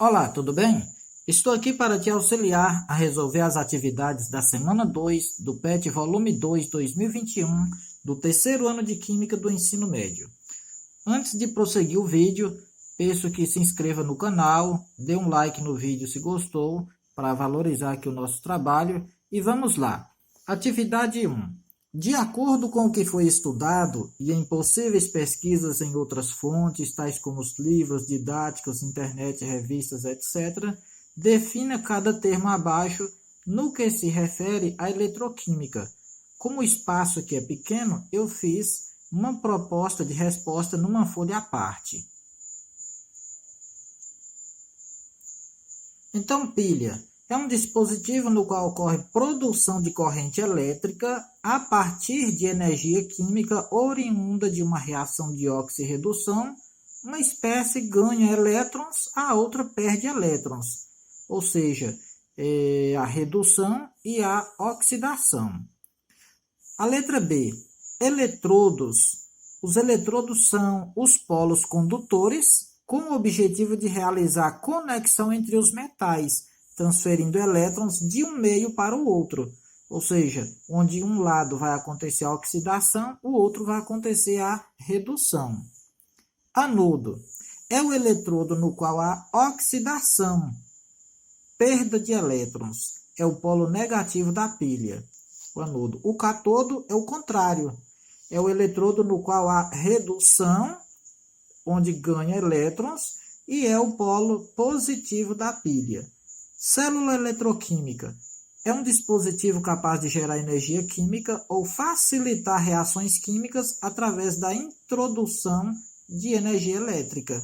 Olá, tudo bem? Estou aqui para te auxiliar a resolver as atividades da semana 2 do PET volume 2 2021 do terceiro ano de Química do Ensino Médio. Antes de prosseguir o vídeo, peço que se inscreva no canal, dê um like no vídeo se gostou, para valorizar aqui o nosso trabalho. E vamos lá. Atividade 1. De acordo com o que foi estudado e em possíveis pesquisas em outras fontes, tais como os livros didáticos, internet, revistas, etc., defina cada termo abaixo no que se refere à eletroquímica. Como o espaço aqui é pequeno, eu fiz uma proposta de resposta numa folha à parte. Então, pilha é um dispositivo no qual ocorre produção de corrente elétrica a partir de energia química oriunda de uma reação de oxirredução. Uma espécie ganha elétrons, a outra perde elétrons, ou seja, a redução e a oxidação. A letra B, eletrodos. Os eletrodos são os polos condutores com o objetivo de realizar conexão entre os metais, transferindo elétrons de um meio para o outro, ou seja, onde um lado vai acontecer a oxidação, o outro vai acontecer a redução. Anodo é o eletrodo no qual há oxidação, perda de elétrons, é o polo negativo da pilha, o anodo. O cátodo é o contrário, é o eletrodo no qual há redução, onde ganha elétrons, e é o polo positivo da pilha. Célula eletroquímica é um dispositivo capaz de gerar energia química ou facilitar reações químicas através da introdução de energia elétrica.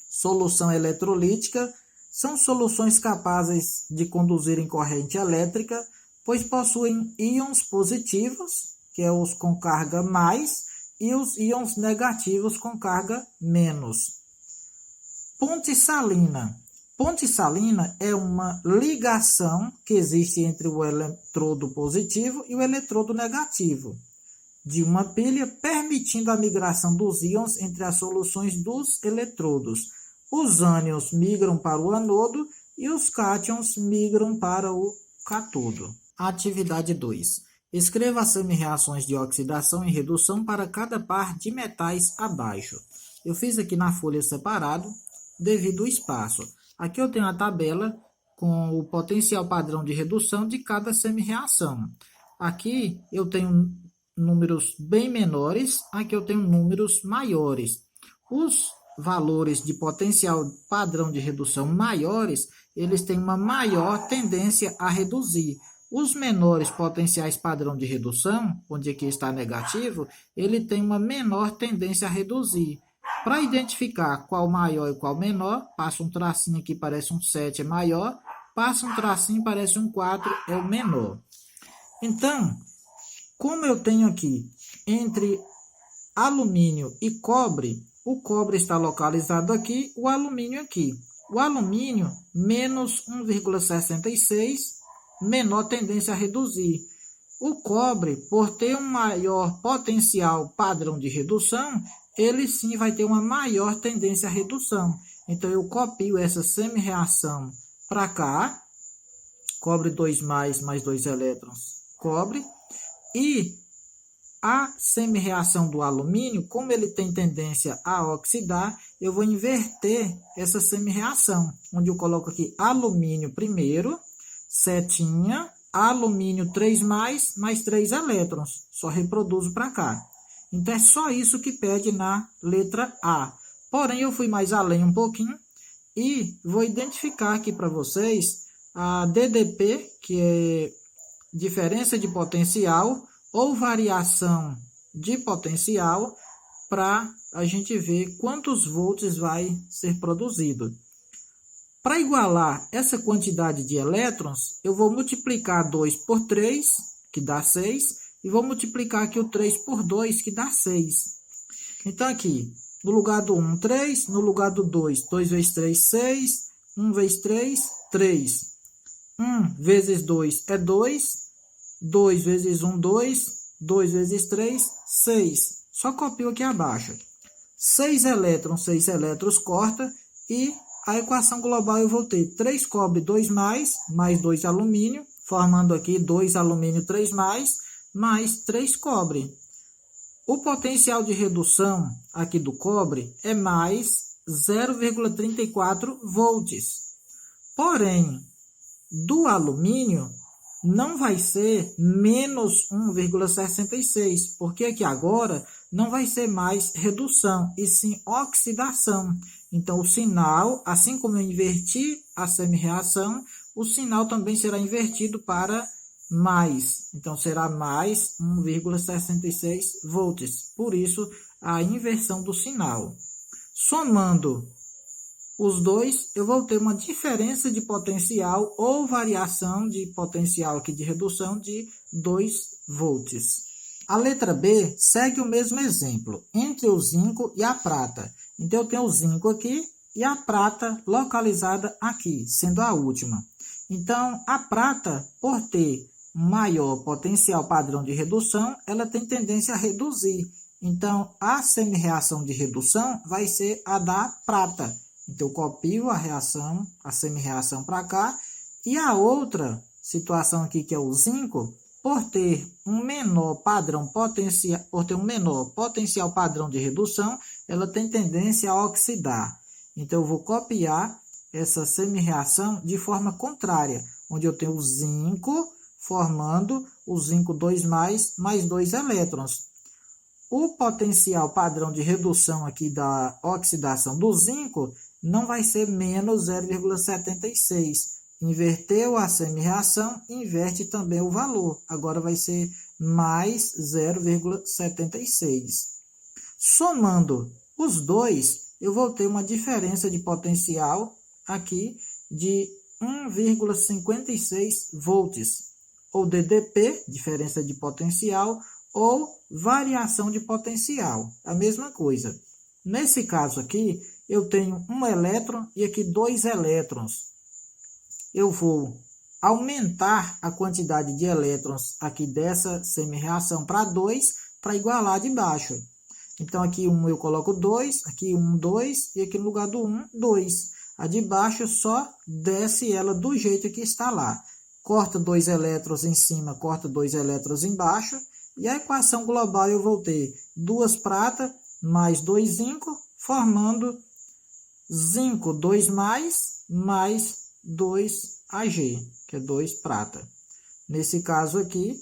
Solução eletrolítica são soluções capazes de conduzirem corrente elétrica, pois possuem íons positivos, que é os com carga mais, e os íons negativos com carga menos. Ponte salina. Ponte salina é uma ligação que existe entre o eletrodo positivo e o eletrodo negativo de uma pilha, permitindo a migração dos íons entre as soluções dos eletrodos. Os ânions migram para o anodo e os cátions migram para o cátodo. Atividade 2. Escreva as semi-reações de oxidação e redução para cada par de metais abaixo. Eu fiz aqui na folha separado devido ao espaço. Aqui eu tenho a tabela com o potencial padrão de redução de cada semi-reação. Aqui eu tenho números bem menores, aqui eu tenho números maiores. Os valores de potencial padrão de redução maiores, eles têm uma maior tendência a reduzir. Os menores potenciais padrão de redução, onde aqui está negativo, ele tem uma menor tendência a reduzir. Para identificar qual maior e qual menor, passa um tracinho aqui, parece um 7 é maior, passa um tracinho, parece um 4 é o menor. Então, como eu tenho aqui entre alumínio e cobre, o cobre está localizado aqui, o alumínio aqui. O alumínio, menos 1,66, menor tendência a reduzir. O cobre, por ter um maior potencial padrão de redução, ele sim vai ter uma maior tendência à redução. Então, eu copio essa semi-reação para cá. Cobre 2+, mais 2 elétrons, cobre. E a semi-reação do alumínio, como ele tem tendência a oxidar, eu vou inverter essa semi-reação. Onde eu coloco aqui alumínio primeiro, setinha, alumínio 3+, mais 3 elétrons. Só reproduzo para cá. Então, é só isso que pede na letra A. Porém, eu fui mais além um pouquinho e vou identificar aqui para vocês a DDP, que é diferença de potencial ou variação de potencial, para a gente ver quantos volts vai ser produzido. Para igualar essa quantidade de elétrons, eu vou multiplicar 2 por 3, que dá 6, e vou multiplicar aqui o 3 por 2, que dá 6. Então, aqui, no lugar do 1, 3. No lugar do 2, 2 vezes 3, 6. 1 vezes 3, 3. 1 vezes 2 é 2. 2 vezes 1, 2. 2 vezes 3, 6. Só copio aqui abaixo. 6 elétrons corta e a equação global eu vou ter 3 cobre 2 mais 2 alumínio, formando aqui 2 alumínio 3 mais 3 cobre. O potencial de redução aqui do cobre é mais 0,34 volts. Porém, do alumínio não vai ser menos 1,66, porque aqui agora não vai ser mais redução, e sim oxidação. Então, o sinal, assim como eu inverti a semi-reação, o sinal também será invertido para mais. Então, será mais 1,66 volts. Por isso, a inversão do sinal. Somando os dois, eu vou ter uma diferença de potencial ou variação de potencial aqui de redução de 2 volts. A letra B segue o mesmo exemplo, entre o zinco e a prata. Então, eu tenho o zinco aqui e a prata localizada aqui, sendo a última. Então, a prata, por ter maior potencial padrão de redução, ela tem tendência a reduzir. Então, a semi-reação de redução vai ser a da prata. Então, eu copio a reação, a semi-reação para cá. E a outra situação aqui, que é o zinco, por ter um menor potencial padrão de redução, ela tem tendência a oxidar. Então, eu vou copiar essa semi-reação de forma contrária, onde eu tenho o zinco formando o zinco 2 mais 2 elétrons. O potencial padrão de redução aqui da oxidação do zinco não vai ser menos 0,76. Inverteu a semi-reação, inverte também o valor. Agora vai ser mais 0,76. Somando os dois, eu vou ter uma diferença de potencial aqui de 1,56 volts. Ou DDP, diferença de potencial, ou variação de potencial. A mesma coisa. Nesse caso aqui, eu tenho um elétron e aqui 2 elétrons. Eu vou aumentar a quantidade de elétrons aqui dessa semi-reação para 2, para igualar de baixo. Então, aqui 1 eu coloco 2, aqui 1, 2, e aqui no lugar do 1, 2. A de baixo só desce ela do jeito que está lá. Corta 2 elétrons em cima, corta 2 elétrons embaixo, e a equação global eu vou ter 2 prata mais 2 zinco, formando zinco 2 mais 2 Ag, que é 2 prata. Nesse caso aqui,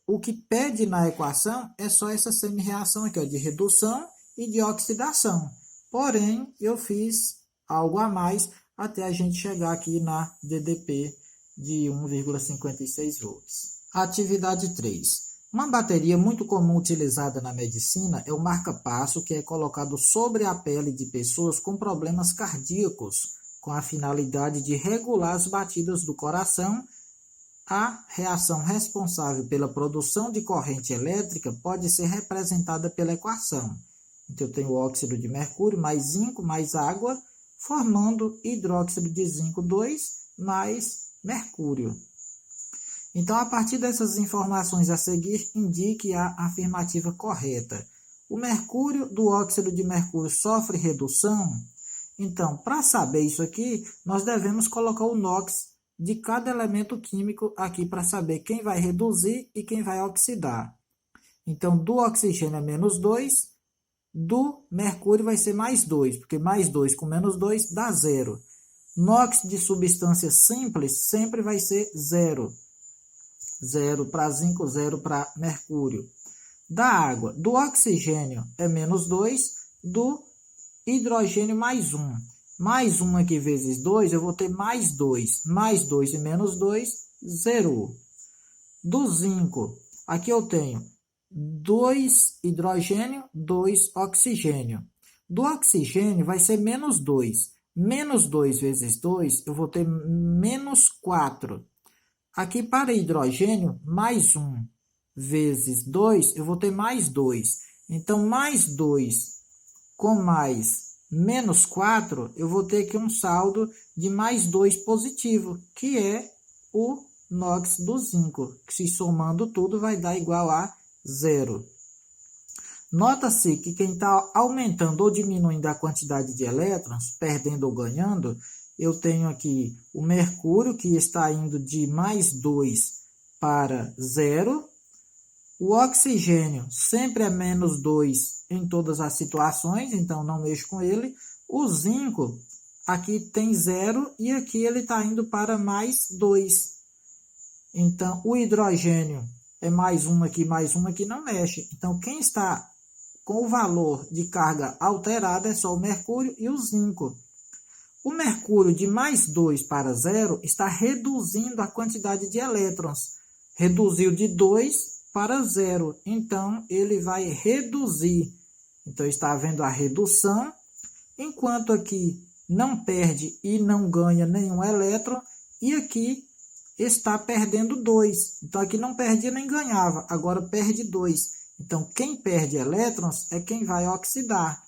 o que pede na equação é só essa semi-reação aqui, ó, de redução e de oxidação. Porém, eu fiz algo a mais até a gente chegar aqui na DDP de 1,56 volts. Atividade 3. Uma bateria muito comum utilizada na medicina é o marca-passo, que é colocado sobre a pele de pessoas com problemas cardíacos, com a finalidade de regular as batidas do coração. A reação responsável pela produção de corrente elétrica pode ser representada pela equação. Então, eu tenho o óxido de mercúrio mais zinco mais água, formando hidróxido de zinco 2 mais mercúrio. Então, a partir dessas informações a seguir, indique a afirmativa correta. O mercúrio do óxido de mercúrio sofre redução? Então, para saber isso aqui, nós devemos colocar o NOx de cada elemento químico aqui para saber quem vai reduzir e quem vai oxidar. Então, do oxigênio é menos 2, do mercúrio vai ser mais 2, porque mais 2 com menos 2 dá 0. NOx de substância simples sempre vai ser 0. 0 para zinco, 0 para mercúrio. Da água, do oxigênio é menos 2, do hidrogênio mais 1. Mais 1 aqui vezes 2, eu vou ter mais 2. Mais 2 e menos 2, 0. Do zinco, aqui eu tenho 2 hidrogênio, 2 oxigênio. Do oxigênio vai ser menos 2. Menos 2 vezes 2, eu vou ter menos 4. Aqui para hidrogênio, mais 1 vezes 2, eu vou ter mais 2. Então, mais 2 com mais menos 4, eu vou ter aqui um saldo de mais 2 positivo, que é o NOx do zinco, que se somando tudo vai dar igual a 0. Nota-se que quem está aumentando ou diminuindo a quantidade de elétrons, perdendo ou ganhando, eu tenho aqui o mercúrio, que está indo de +2 para 0. O oxigênio sempre é -2 em todas as situações, então não mexo com ele. O zinco, aqui tem 0 e aqui ele está indo para +2. Então, o hidrogênio é +1 aqui, não mexe. Então, quem está com o valor de carga alterada é só o mercúrio e o zinco. O mercúrio de +2 para 0 está reduzindo a quantidade de elétrons. Reduziu de 2 para 0. Então, ele vai reduzir. Então, está havendo a redução. Enquanto aqui não perde e não ganha nenhum elétron. E aqui está perdendo 2. Então, aqui não perdia nem ganhava. Agora perde 2. Então, quem perde elétrons é quem vai oxidar.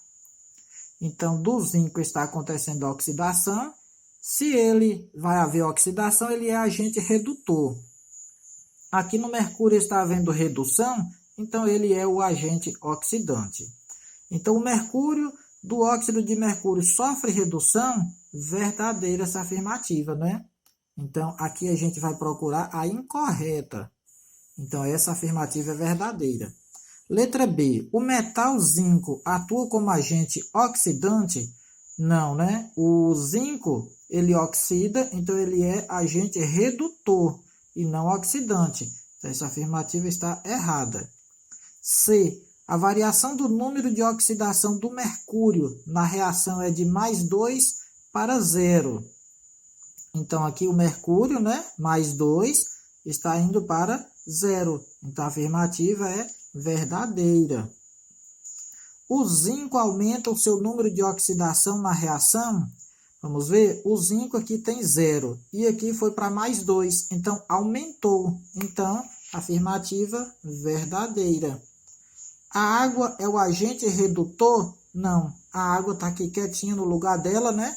Então, do zinco está acontecendo a oxidação. Se ele vai haver oxidação, ele é agente redutor. Aqui no mercúrio está havendo redução, então ele é o agente oxidante. Então, o mercúrio do óxido de mercúrio sofre redução? Verdadeira essa afirmativa, né? Então, aqui a gente vai procurar a incorreta. Então, essa afirmativa é verdadeira. Letra B. O metal zinco atua como agente oxidante? Não, né? O zinco, ele oxida, então ele é agente redutor e não oxidante. Então, essa afirmativa está errada. C. A variação do número de oxidação do mercúrio na reação é de +2 para 0. Então, aqui o mercúrio, né? +2 está indo para 0. Então, a afirmativa é verdadeira. O zinco aumenta o seu número de oxidação na reação? Vamos ver, o zinco aqui tem 0 e aqui foi para +2, então aumentou. Então, afirmativa verdadeira. A água é o agente redutor? Não, a água está aqui quietinha no lugar dela, né?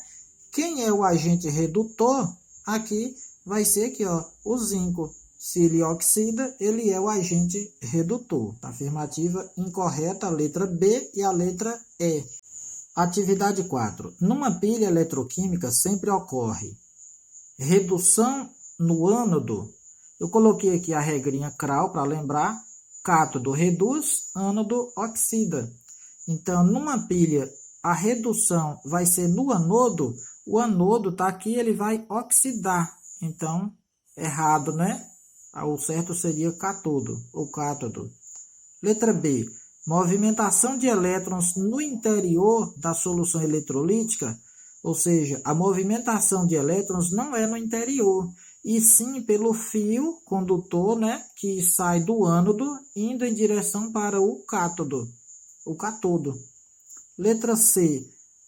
Quem é o agente redutor? Aqui vai ser aqui, ó, o zinco. Se ele oxida, ele é o agente redutor. Afirmativa incorreta, a letra B e a letra E. Atividade 4. Numa pilha eletroquímica sempre ocorre redução no ânodo. Eu coloquei aqui a regrinha CRAL para lembrar. Cátodo reduz, ânodo oxida. Então, numa pilha, a redução vai ser no anodo. O anodo está aqui, ele vai oxidar. Então, errado, né? O certo seria cátodo ou cátodo. Letra B. Movimentação de elétrons no interior da solução eletrolítica, ou seja, a movimentação de elétrons não é no interior, e sim pelo fio condutor, né, que sai do ânodo indo em direção para o cátodo, o catodo. Letra C.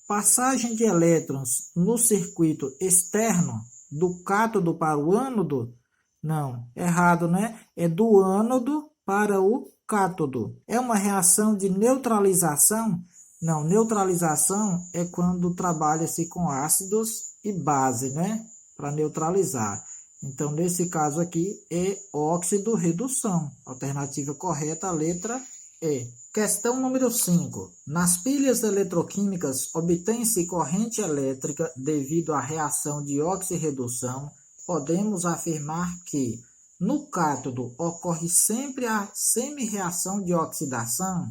Passagem de elétrons no circuito externo do cátodo para o ânodo? Não, errado, né? É do ânodo para o cátodo. É uma reação de neutralização? Não, neutralização é quando trabalha-se com ácidos e base, né? Para neutralizar. Então, nesse caso aqui, é óxido-redução. Alternativa correta, a letra E. Questão número 5. Nas pilhas eletroquímicas, obtém-se corrente elétrica devido à reação de óxido-redução. Podemos afirmar que no cátodo ocorre sempre a semi-reação de oxidação.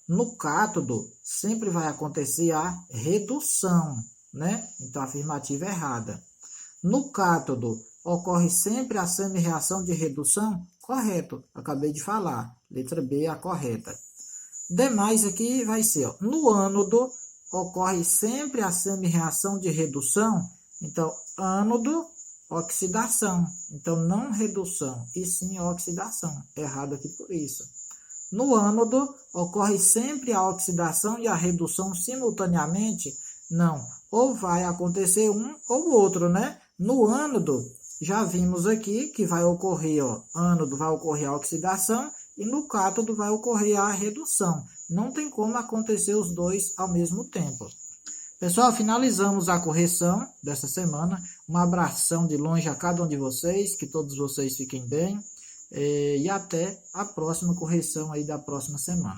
No cátodo sempre vai acontecer a redução, né? Então, a afirmativa é errada. No cátodo ocorre sempre a semi-reação de redução? Correto, acabei de falar. Letra B é a correta. Demais aqui vai ser, no ânodo ocorre sempre a semi-reação de redução. Então, ânodo, oxidação. Então, não redução, e sim oxidação. Errado aqui por isso. No ânodo, ocorre sempre a oxidação e a redução simultaneamente? Não. Ou vai acontecer um ou outro, né? No ânodo, já vimos aqui que vai ocorrer, ânodo vai ocorrer a oxidação e no cátodo vai ocorrer a redução. Não tem como acontecer os dois ao mesmo tempo. Pessoal, finalizamos a correção dessa semana. Um abração de longe a cada um de vocês, que todos vocês fiquem bem. E até a próxima correção aí da próxima semana.